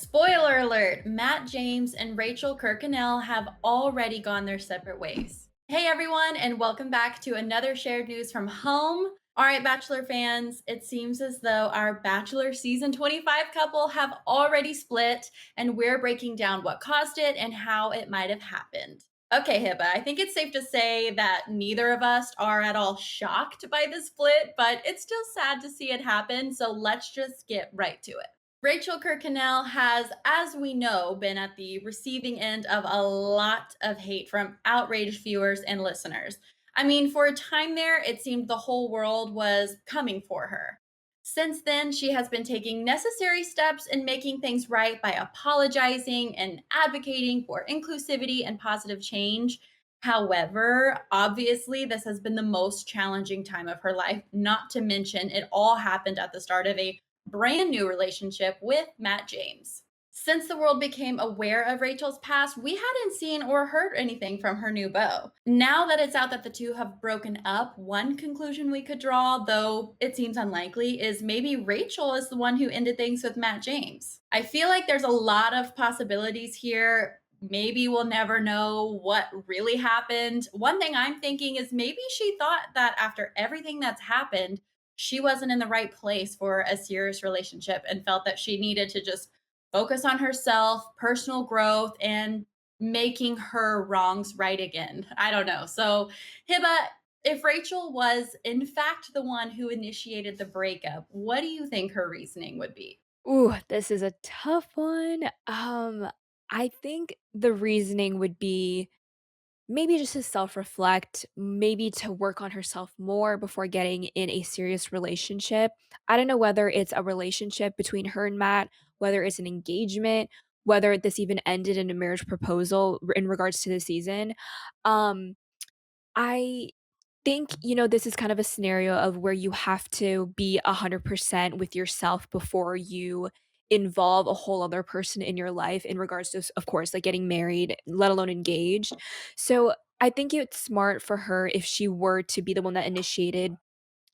Spoiler alert, Matt James and Rachel Kirkconnell have already gone their separate ways. Hey everyone, and welcome back to another shared news from home. All right, Bachelor fans, it seems as though our Bachelor season 25 couple have already split, and we're breaking down what caused it and how it might have happened. Okay, Hiba, I think it's safe to say that neither of us are at all shocked by the split, but it's still sad to see it happen, so let's just get right to it. Rachel Kirkconnell has, as we know, been at the receiving end of a lot of hate from outraged viewers and listeners. I mean, for a time there, it seemed the whole world was coming for her. Since then, she has been taking necessary steps in making things right by apologizing and advocating for inclusivity and positive change. However, obviously, this has been the most challenging time of her life, not to mention it all happened at the start of a brand new relationship with Matt James. Since the world became aware of Rachel's past, we hadn't seen or heard anything from her new beau. Now that it's out that the two have broken up, one conclusion we could draw, though it seems unlikely, is maybe Rachel is the one who ended things with Matt James. I feel like there's a lot of possibilities here. Maybe we'll never know what really happened. One thing I'm thinking is maybe she thought that after everything that's happened, she wasn't in the right place for a serious relationship and felt that she needed to just focus on herself, personal growth, and making her wrongs right again. I don't know. So, Hiba, if Rachel was in fact the one who initiated the breakup, what do you think her reasoning would be? Ooh, this is a tough one. I think the reasoning would be maybe just to self-reflect, maybe to work on herself more before getting in a serious relationship. I don't know whether it's a relationship between her and Matt, whether it's an engagement, whether this even ended in a marriage proposal in regards to the season. Um, I think, this is kind of a scenario of where you have to be 100% with yourself before you involve a whole other person in your life in regards to, of course, like getting married, let alone engaged. So I think it's smart for her if she were to be the one that initiated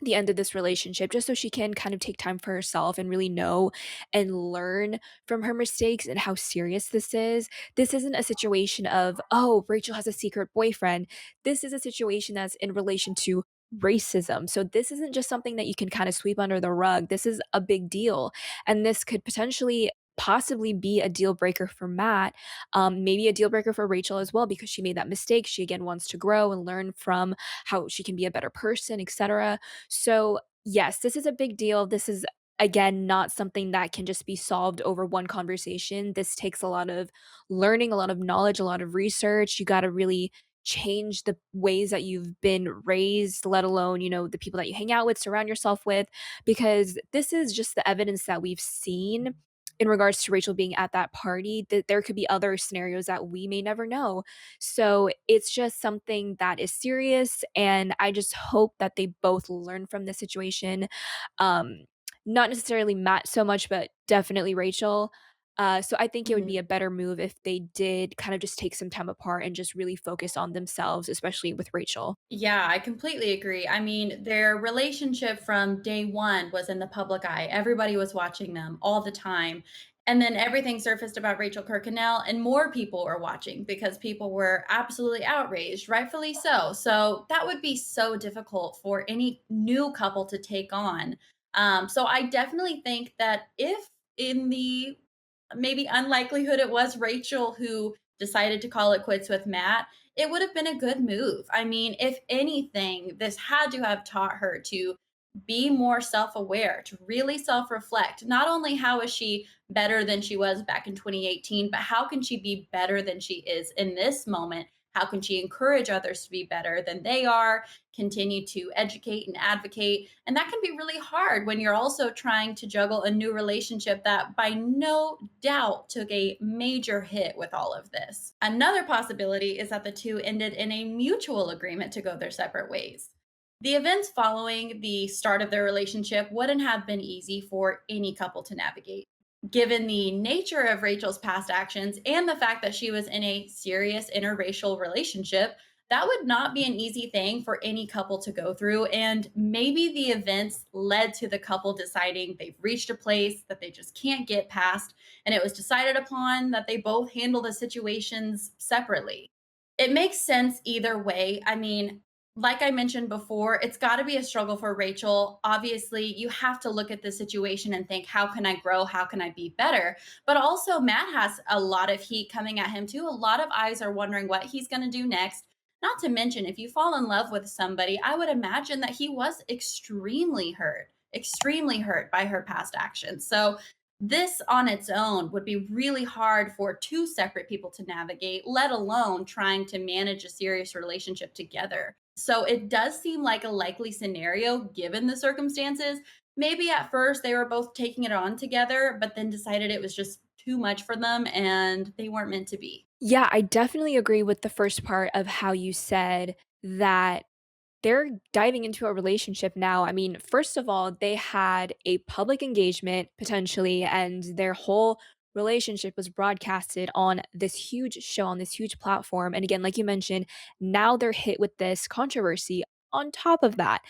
the end of this relationship just so she can kind of take time for herself and really know and learn from her mistakes and how serious this is. This isn't a situation of, oh, Rachel has a secret boyfriend. This is a situation that's in relation to racism. So this isn't just something that you can kind of sweep under the rug. This is a big deal. And this could potentially possibly be a deal breaker for Matt, maybe a deal breaker for Rachel as well because she made that mistake. She again wants to grow and learn from how she can be a better person, etc. So, yes, this is a big deal. This is, again, not something that can just be solved over one conversation. This takes a lot of learning, a lot of knowledge, a lot of research. You got to really change the ways that you've been raised, let alone, the people that you hang out with, surround yourself with, because this is just the evidence that we've seen in regards to Rachel being at that party, that there could be other scenarios that we may never know. So it's just something that is serious, and I just hope that they both learn from the situation. Um, Not necessarily Matt so much, but definitely Rachel. So I think it would be a better move if they did kind of just take some time apart and just really focus on themselves, especially with Rachel. Yeah, I completely agree. I mean, their relationship from day one was in the public eye. Everybody was watching them all the time. And then everything surfaced about Rachel Kirkconnell, and more people were watching because people were absolutely outraged, rightfully so. So that would be so difficult for any new couple to take on. So I definitely think that if in the maybe unlikelihood it was Rachel who decided to call it quits with Matt, it would have been a good move. I mean, if anything, this had to have taught her to be more self-aware, to really self-reflect. Not only how is she better than she was back in 2018, but how can she be better than she is in this moment? How can she encourage others to be better than they are, continue to educate and advocate? And that can be really hard when you're also trying to juggle a new relationship that by no doubt took a major hit with all of this. Another possibility is that the two ended in a mutual agreement to go their separate ways. The events following the start of their relationship wouldn't have been easy for any couple to navigate. Given the nature of Rachel's past actions and the fact that she was in a serious interracial relationship That would not be an easy thing for any couple to go through. And maybe the events led to the couple deciding they've reached a place that they just can't get past. And it was decided upon that they both handle the situations separately. It makes sense either way. I mean, like I mentioned before, it's got to be a struggle for Rachel. Obviously, you have to look at the situation and think, how can I grow? How can I be better? But also, Matt has a lot of heat coming at him, too. A lot of eyes are wondering what he's going to do next. Not to mention, if you fall in love with somebody, I would imagine that he was extremely hurt by her past actions. So, this on its own would be really hard for two separate people to navigate, let alone trying to manage a serious relationship together. So, it does seem like a likely scenario given the circumstances. Maybe at first they were both taking it on together, but then decided it was just too much for them and they weren't meant to be. Yeah, I definitely agree with the first part of how you said that they're diving into a relationship now. I mean, first of all, they had a public engagement potentially, and their whole relationship was broadcasted on this huge show, on this huge platform. And again, like you mentioned, now they're hit with this controversy on top of that.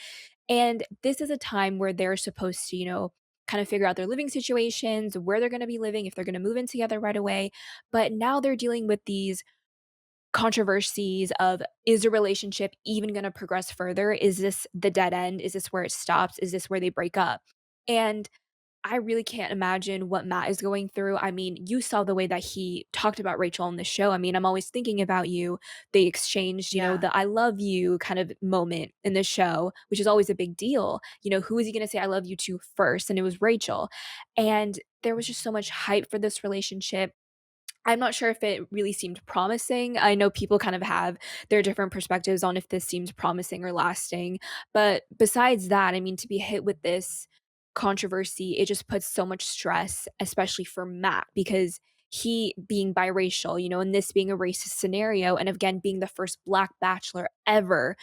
And this is a time where they're supposed to, kind of figure out their living situations, where they're going to be living, if they're going to move in together right away. But now they're dealing with these controversies of, is a relationship even going to progress further? Is this the dead end? Is this where it stops? Is this where they break up? And I really can't imagine what Matt is going through. I mean, you saw the way that he talked about Rachel on the show. I mean, I'm always thinking about you. They exchanged, Yeah. the I love you kind of moment in the show, which is always a big deal. Who is he going to say I love you to first? And it was Rachel. And there was just so much hype for this relationship. I'm not sure if it really seemed promising. I know people kind of have their different perspectives on if this seems promising or lasting. But besides that, I mean, to be hit with this controversy, it just puts so much stress, especially for Matt, because he being biracial, and this being a racist scenario, and again, being the first Black Bachelor ever,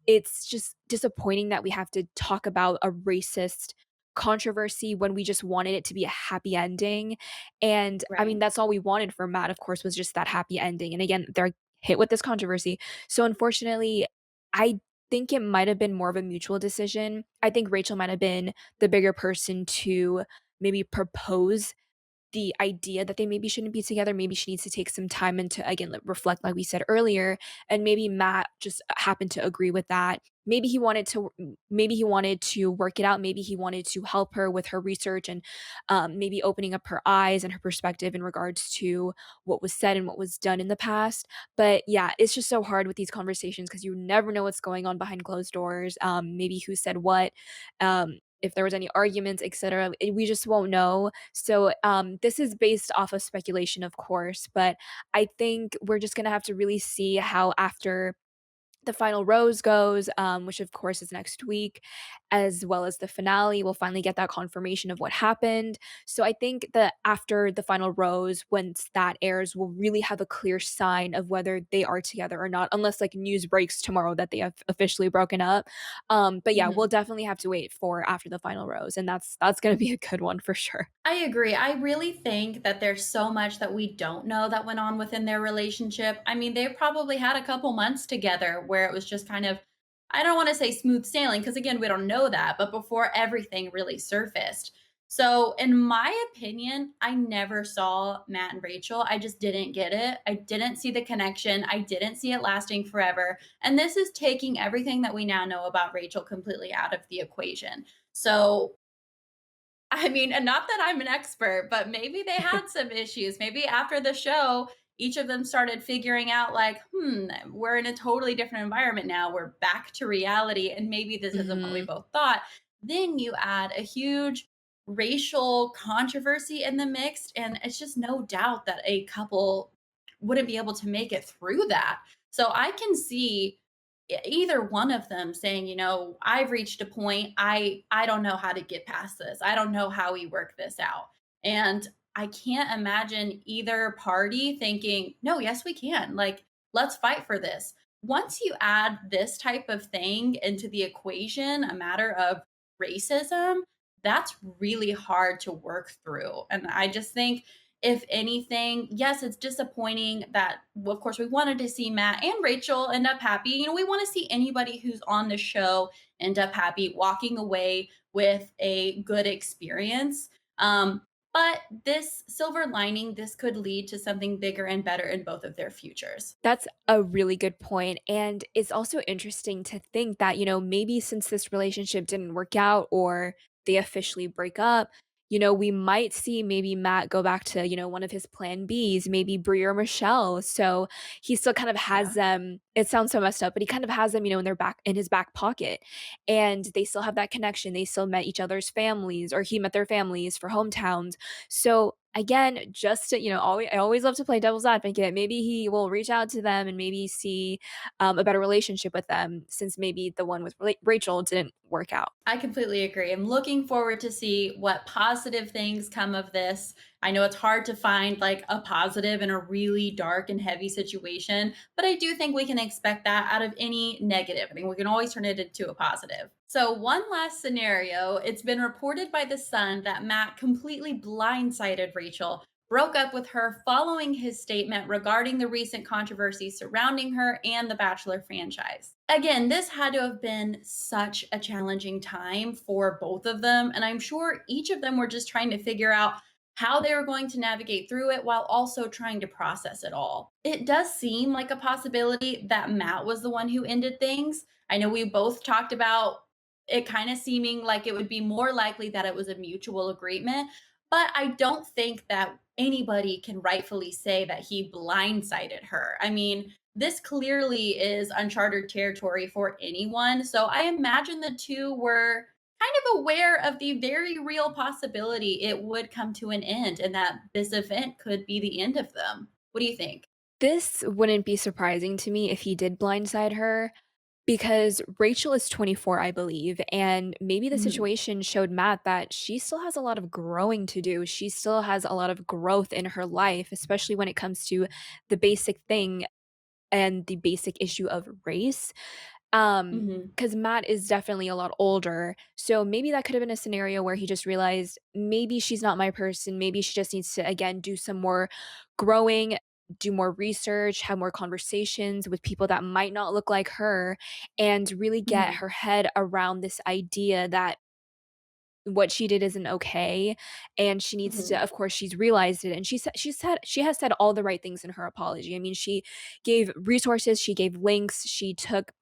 it's just disappointing that we have to talk about a racist controversy when we just wanted it to be a happy ending. And I mean, Right. that's all we wanted for Matt, of course, was just that happy ending. And again, they're hit with this controversy. So unfortunately, I think it might have been more of a mutual decision. I think Rachel might have been the bigger person to maybe propose the idea that they maybe shouldn't be together. Maybe she needs to take some time and to, again, reflect, like we said earlier. And maybe Matt just happened to agree with that. Maybe he wanted to work it out. Maybe he wanted to help her with her research and maybe opening up her eyes and her perspective in regards to what was said and what was done in the past. But yeah, it's just so hard with these conversations because you never know what's going on behind closed doors. Maybe who said what. If there was any arguments, etc., we just won't know. So this is based off of speculation, of course, but I think we're just gonna have to really see how after the final rose goes, which of course is next week, as well as the finale. We'll finally get that confirmation of what happened. So I think that after the final rose, once that airs, we'll really have a clear sign of whether they are together or not, unless like news breaks tomorrow that they have officially broken up. But yeah, we'll Mhm. definitely have to wait for after the final rose, and that's gonna be a good one for sure. I agree. I really think that there's so much that we don't know that went on within their relationship. I mean, they probably had a couple months together where it was just kind of, I don't want to say smooth sailing, because again, we don't know that, but before everything really surfaced. So, in my opinion, I never saw Matt and Rachel. I just didn't get it. I didn't see the connection. I didn't see it lasting forever. And this is taking everything that we now know about Rachel completely out of the equation. So, I mean, and not that I'm an expert, but maybe they had some issues. Maybe after the show, each of them started figuring out, like, we're in a totally different environment now. We're back to reality. And maybe this isn't what we Mhm. both thought. Then you add a huge racial controversy in the mix. And it's just no doubt that a couple wouldn't be able to make it through that. So I can see either one of them saying, I've reached a point, I don't know how to get past this, I don't know how we work this out. And I can't imagine either party thinking, no, yes we can, like, let's fight for this. Once you add this type of thing into the equation, a matter of racism, that's really hard to work through. And I just think If anything, yes, it's disappointing that, well, of course, we wanted to see Matt and Rachel end up happy. We want to see anybody who's on the show end up happy, walking away with a good experience. But this silver lining, this could lead to something bigger and better in both of their futures. That's a really good point, and it's also interesting to think that, maybe since this relationship didn't work out or they officially break up, we might see maybe Matt go back to, one of his plan Bs, maybe Brie or Michelle. So he still kind of has Yeah. them. It sounds so messed up, but he kind of has them, in his back pocket. And they still have that connection. They still met each other's families, or he met their families for hometowns. So again, just to, I always love to play devil's advocate. Maybe he will reach out to them and maybe see a better relationship with them, since maybe the one with Rachel didn't work out. I completely agree. I'm looking forward to see what positive things come of this. I know it's hard to find like a positive in a really dark and heavy situation, but I do think we can expect that out of any negative. I think we can always turn it into a positive. So, one last scenario, it's been reported by The Sun that Matt completely blindsided Rachel, broke up with her following his statement regarding the recent controversy surrounding her and the Bachelor franchise. Again, this had to have been such a challenging time for both of them. And I'm sure each of them were just trying to figure out how they were going to navigate through it while also trying to process it all. It does seem like a possibility that Matt was the one who ended things. I know we both talked about it kind of seeming like it would be more likely that it was a mutual agreement, but I don't think that anybody can rightfully say that he blindsided her. I mean, this clearly is uncharted territory for anyone. So I imagine the two were kind of aware of the very real possibility it would come to an end and that this event could be the end of them. What do you think? This wouldn't be surprising to me if he did blindside her, because Rachel is 24, I believe, and maybe the Mhm. situation showed Matt that she still has a lot of growing to do. She still has a lot of growth in her life, especially when it comes to the basic thing and the basic issue of race. Mhm. Because Matt is definitely a lot older, so maybe that could have been a scenario where he just realized, maybe she's not my person, maybe she just needs to, again, do some more growing, do more research, have more conversations with people that might not look like her, and really get Mhm. her head around this idea that what she did isn't okay, and she needs to, Mhm. of course, she's realized it, and she has said all the right things in her apology. I mean, she gave resources, she gave links, she took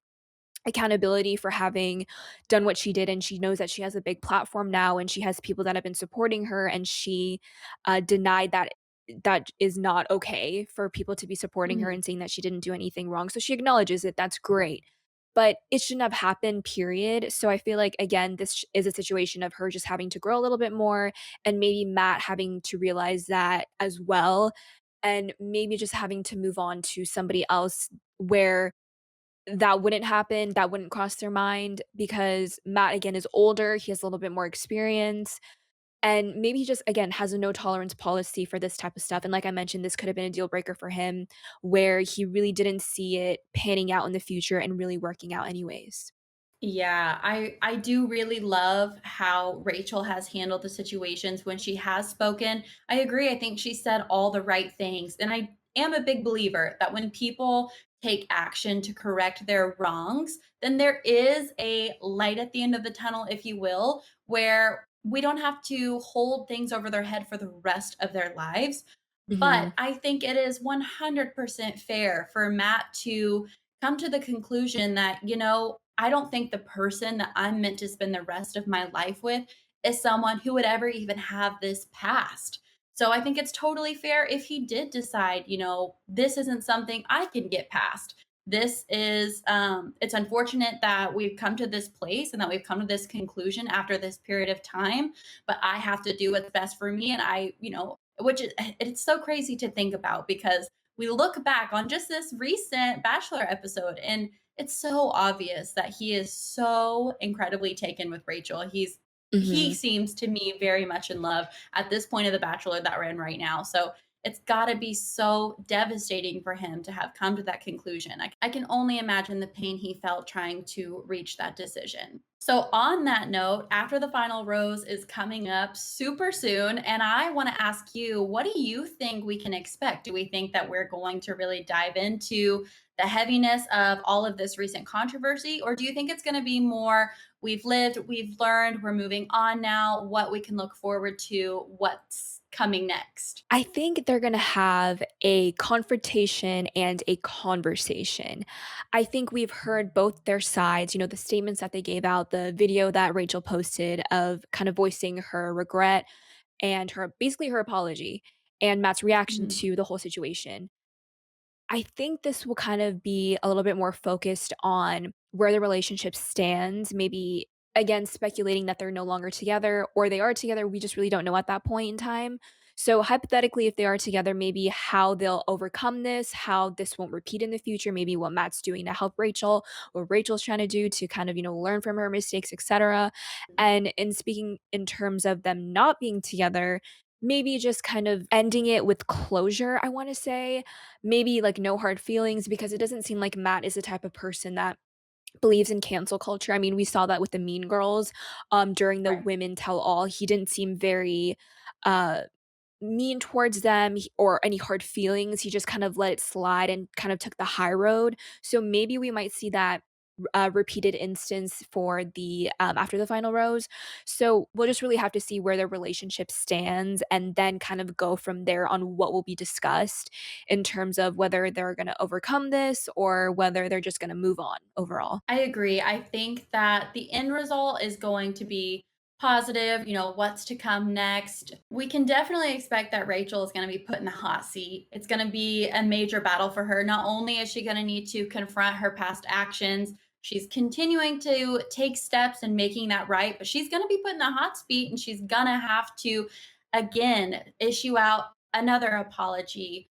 accountability for having done what she did, and she knows that she has a big platform now, and she has people that have been supporting her, and she denied that that is not okay for people to be supporting her Mhm. and saying that she didn't do anything wrong. So she acknowledges it. That's great. But it shouldn't have happened, period. So I feel like, again, is a situation of her just having to grow a little bit more, and maybe Matt having to realize that as well, and maybe just having to move on to somebody else where that wouldn't happen, that wouldn't cross their mind, because Matt, again, is older, he has a little bit more experience, and maybe he just, again, has a no tolerance policy for this type of stuff, and like I mentioned, this could have been a deal breaker for him, where he really didn't see it panning out in the future and really working out anyways. Yeah, I do really love how Rachel has handled the situations when she has spoken. I agree. I think she said all the right things. And I am a big believer that when people take action to correct their wrongs, then there is a light at the end of the tunnel, if you will, where we don't have to hold things over their head for the rest of their lives. But Mhm. I think it is 100% fair for Matt to come to the conclusion that, I don't think the person that I'm meant to spend the rest of my life with is someone who would ever even have this past. So I think it's totally fair if he did decide, this isn't something I can get past. This is it's unfortunate that we've come to this place and that we've come to this conclusion after this period of time, but I have to do what's best for me. And which is, it's so crazy to think about because we look back on just this recent Bachelor episode and it's so obvious that he is so incredibly taken with Rachel. He Mhm. seems to me very much in love at this point of The Bachelor that we're in right now. So It's got to be so devastating for him to have come to that conclusion. I can only imagine the pain he felt trying to reach that decision. So, on that note, after the final rose is coming up super soon, and I want to ask you, what do you think we can expect? Do we think that we're going to really dive into the heaviness of all of this recent controversy? Or do you think it's going to be more, we've lived, we've learned, we're moving on now, what we can look forward to, what's coming next? I think they're gonna have a confrontation and a conversation. I think we've heard both their sides, the statements that they gave out, the video that Rachel posted of kind of voicing her regret and her basically her apology, and Matt's reaction Mhm. to the whole situation. I think this will kind of be a little bit more focused on where the relationship stands, maybe again speculating that they're no longer together or they are together, we just really don't know at that point in time. So hypothetically, if they are together, maybe how they'll overcome this, how this won't repeat in the future, maybe what Matt's doing to help Rachel, what Rachel's trying to do to kind of, learn from her mistakes, etc. And in speaking in terms of them not being together, maybe just kind of ending it with closure, I want to say. Maybe, like, no hard feelings because it doesn't seem like Matt is the type of person that believes in cancel culture. I mean, we saw that with the Mean Girls, during the Right. women tell all. He didn't seem very, uh, mean towards them or any hard feelings. He just kind of let it slide and kind of took the high road. So maybe we might see that repeated instance for the after the final rose. So we'll just really have to see where their relationship stands and then kind of go from there on what will be discussed in terms of whether they're going to overcome this or whether they're just going to move on overall. I agree. I think that the end result is going to be positive, what's to come next. We can definitely expect that Rachel is going to be put in the hot seat. It's going to be a major battle for her. Not only is she going to need to confront her past actions, she's continuing to take steps and making that right, but she's going to be put in the hot seat and she's going to have to, again, issue out another apology,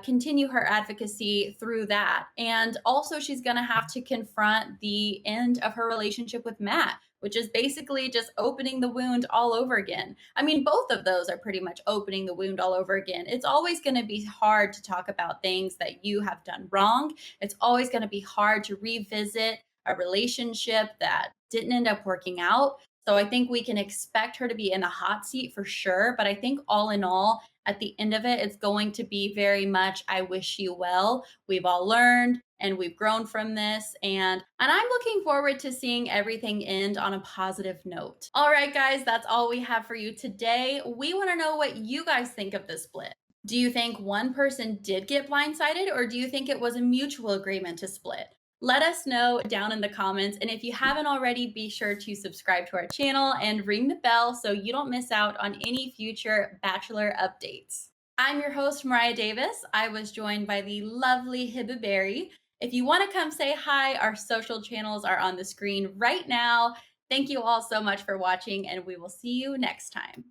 continue her advocacy through that. And also, she's going to have to confront the end of her relationship with Matt, which is basically just opening the wound all over again. I mean, both of those are pretty much opening the wound all over again. It's always going to be hard to talk about things that you have done wrong. It's always going to be hard to revisit a relationship that didn't end up working out. So I think we can expect her to be in the hot seat for sure. But I think all in all, at the end of it, it's going to be very much, I wish you well. We've all learned and we've grown from this. And I'm looking forward to seeing everything end on a positive note. All right, guys, that's all we have for you today. We want to know what you guys think of the split. Do you think one person did get blindsided, or do you think it was a mutual agreement to split? Let us know down in the comments. And if you haven't already, be sure to subscribe to our channel and ring the bell so you don't miss out on any future Bachelor updates. I'm your host, Mariah Davis. I was joined by the lovely Hiba Berry. If you want to come say hi, our social channels are on the screen right now. Thank you all so much for watching, and we will see you next time.